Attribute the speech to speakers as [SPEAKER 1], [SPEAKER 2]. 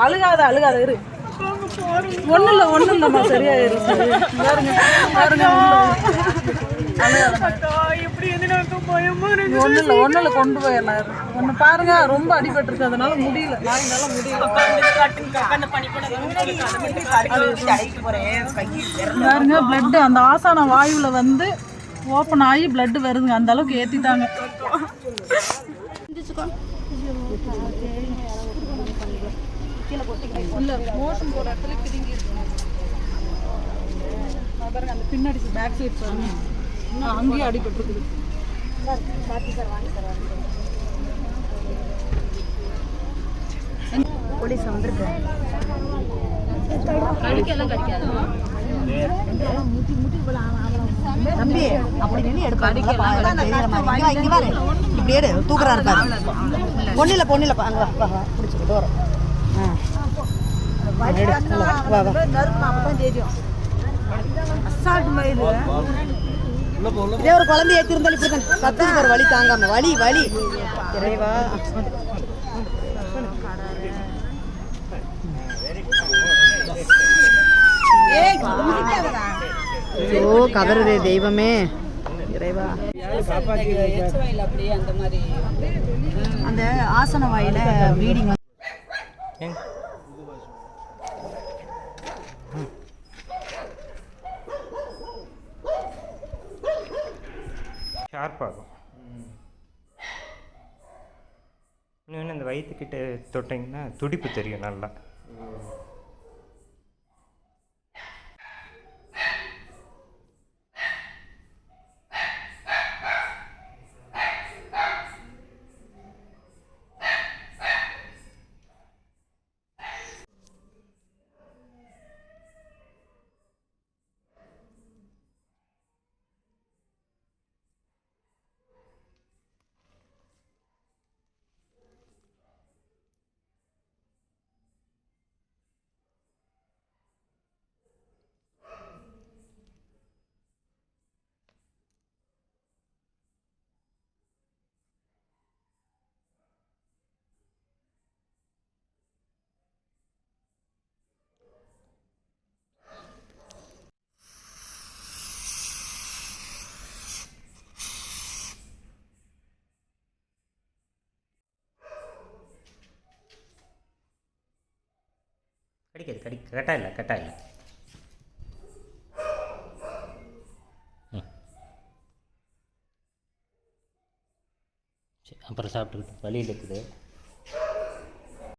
[SPEAKER 1] அழுகாத அழுகாத இரு. ஒன்றும் இல்லைம்மா, சரியாயிரும். பாருங்க பாருங்க, ஒன்றும் இல்லை கொண்டு போயிடலாம். ஒன்று பாருங்க, ரொம்ப அடிபட்டுருக்கு, அதனால முடியல, நாயினால முடியல. பாருங்க பிளட்டு அந்த ஆசான வாயுவில் வந்து ஓப்பன் ஆகி பிளட்டு வருதுங்க, அந்த அளவுக்கு ஏற்றிட்டாங்க. இல்லை மோஷன் போகிற இடத்துல பிடிங்கி இருக்கு பாருங்க, அந்த பின்னாடி பேக் சைட் பாருங்க, அங்கேயும் அடிபட்டுருக்குது. போலீஸ் வந்துருக்கு. தம்பி அப்படி நின்று எடுப்பாரு, இப்படி எடு, தூக்குறா இருக்காரு. பொண்ணில அங்கே பிடிச்சிருக்கு தூரம். இதே ஒரு குழந்தை ஏற்றிருந்தாலும் இப்படி கத்துக்கு போற வலி தாங்காம, வலி வலி இறைவா. ஓ கதறுதே தெய்வமே இறைவா. அந்த ஆசன வாயில ப்ளீடிங்
[SPEAKER 2] ஷார்ப்பாகும். இன்னொன்று இந்த வயிற்றுக்கிட்ட தொட்டிங்கன்னா துடிப்பு தெரியும் நல்லா. கடிக்காது, கரெக்டாக இல்லை. சரி, அப்புறம் சாப்பிட்டுக்கிட்டு வழியில் இருக்குது.